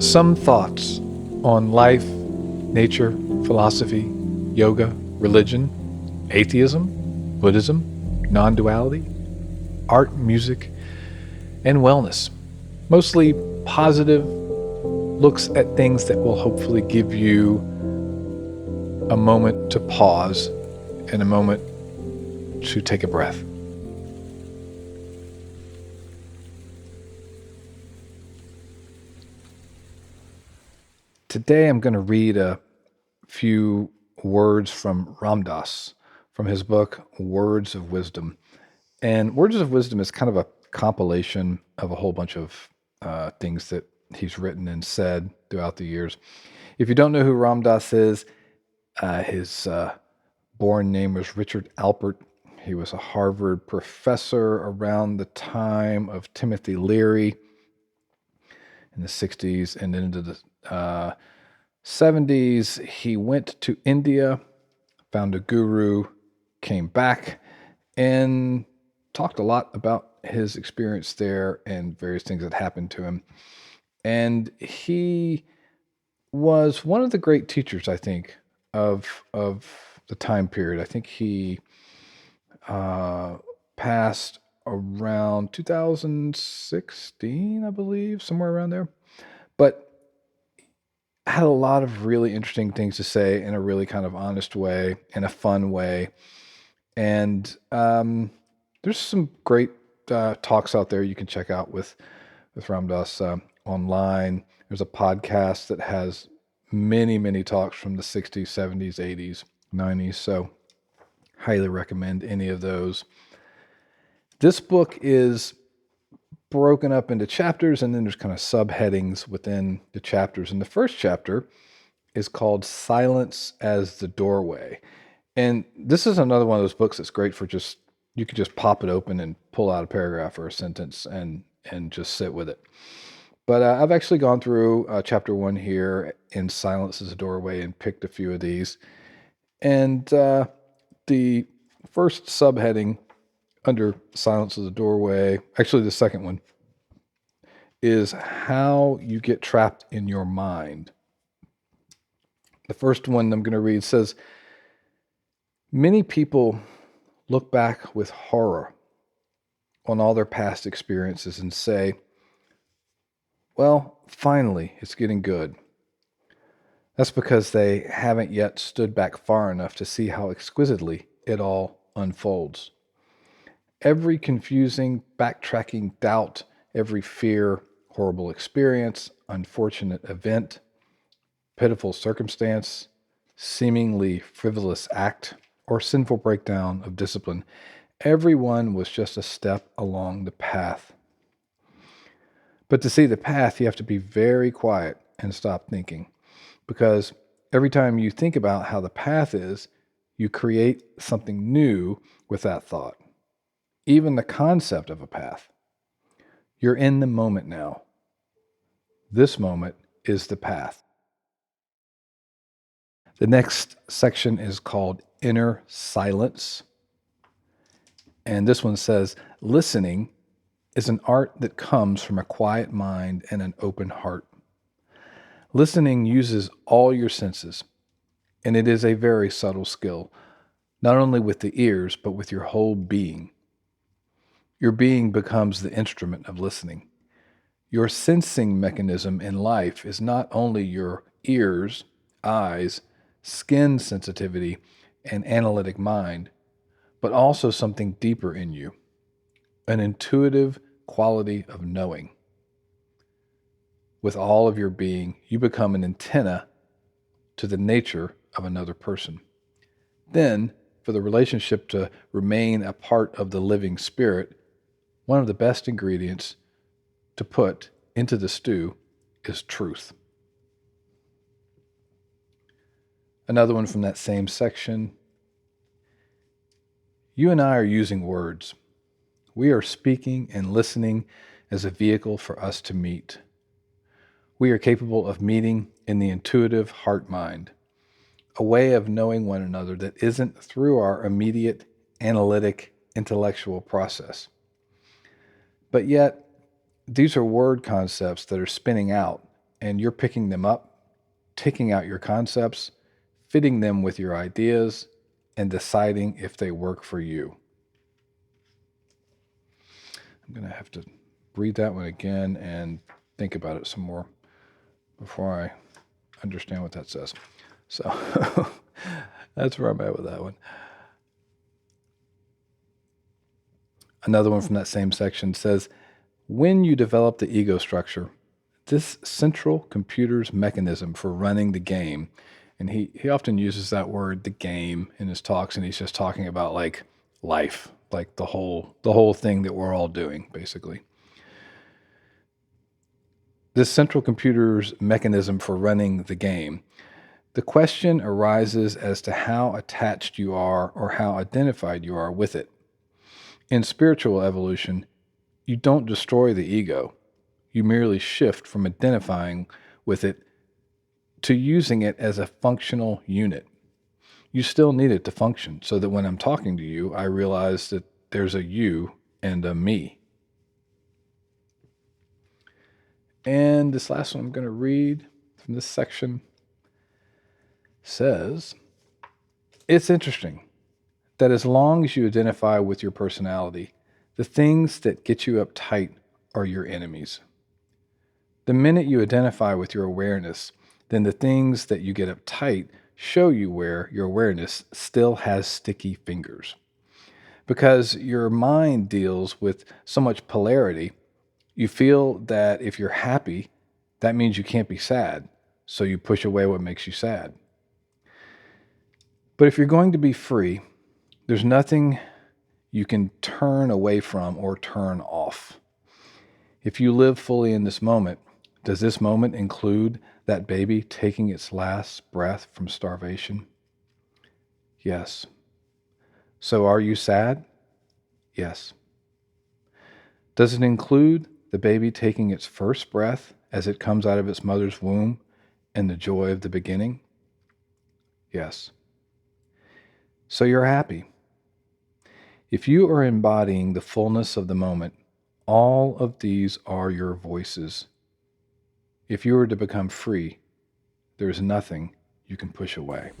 Some thoughts on life, nature, philosophy, yoga, religion, atheism, Buddhism, non duality, art, music, and wellness. Mostly positive looks at things that will hopefully give you a moment to pause and a moment to take a breath. Today I'm going to read a few words from Ram Dass from his book Words of Wisdom. And Words of Wisdom is kind of a compilation of a whole bunch of things that he's written and said throughout the years. If you don't know who Ram Dass is, his born name was Richard Alpert. He was a Harvard professor around the time of Timothy Leary in the 60s and into the 70s. He went to India, found a guru, came back, and talked a lot about his experience there and various things that happened to him. And he was one of the great teachers, I think, of the time period. I think he passed around 2016, I believe, somewhere around there. But had a lot of really interesting things to say in a really kind of honest way, in a fun way. And there's some great talks out there you can check out with Ram Dass online. There's a podcast that has many talks from the 60s, 70s, 80s, 90s. So highly recommend any of those. This book is broken up into chapters, and then there's kind of subheadings within the chapters. And the first chapter is called Silence as the Doorway. And this is another one of those books that's great for just, you could just pop it open and pull out a paragraph or a sentence and just sit with it. But I've actually gone through chapter 1 here in Silence as a Doorway and picked a few of these. And the first subheading under Silence as a Doorway, actually the second one, is how you get trapped in your mind. The first one I'm going to read says, many people look back with horror on all their past experiences and say, well, finally, it's getting good. That's because they haven't yet stood back far enough to see how exquisitely it all unfolds. Every confusing, backtracking doubt, every fear, horrible experience, unfortunate event, pitiful circumstance, seemingly frivolous act, or sinful breakdown of discipline, everyone was just a step along the path. But to see the path, you have to be very quiet and stop thinking, because every time you think about how the path is, you create something new with that thought. Even the concept of a path. You're in the moment now. This moment is the path. The next section is called Inner Silence. And this one says, listening is an art that comes from a quiet mind and an open heart. Listening uses all your senses, and it is a very subtle skill, not only with the ears, but with your whole being. Your being becomes the instrument of listening. Your sensing mechanism in life is not only your ears, eyes, skin sensitivity, and analytic mind, but also something deeper in you, an intuitive quality of knowing. With all of your being, you become an antenna to the nature of another person. Then, for the relationship to remain a part of the living spirit, one of the best ingredients to put into the stew is truth. Another one from that same section. You and I are using words. We are speaking and listening as a vehicle for us to meet. We are capable of meeting in the intuitive heart-mind, a way of knowing one another that isn't through our immediate analytic intellectual process. But yet, these are word concepts that are spinning out and you're picking them up, taking out your concepts, fitting them with your ideas, and deciding if they work for you. I'm going to have to read that one again and think about it some more before I understand what that says. So that's where I'm at with that one. Another one from that same section says, when you develop the ego structure, this central computer's mechanism for running the game, and he often uses that word, the game, in his talks, and he's just talking about like life, like the whole thing that we're all doing, basically. This central computer's mechanism for running the game. The question arises as to how attached you are or how identified you are with it. In spiritual evolution, you don't destroy the ego. You merely shift from identifying with it to using it as a functional unit. You still need it to function so that when I'm talking to you, I realize that there's a you and a me. And this last one I'm going to read from this section says, it's interesting that as long as you identify with your personality, the things that get you uptight are your enemies. The minute you identify with your awareness, then the things that you get uptight show you where your awareness still has sticky fingers. Because your mind deals with so much polarity, you feel that if you're happy, that means you can't be sad, so you push away what makes you sad. But if you're going to be free, there's nothing you can turn away from or turn off. If you live fully in this moment, does this moment include that baby taking its last breath from starvation? Yes. So are you sad? Yes. Does it include the baby taking its first breath as it comes out of its mother's womb and the joy of the beginning? Yes. So you're happy. If you are embodying the fullness of the moment, all of these are your voices. If you were to become free, there is nothing you can push away.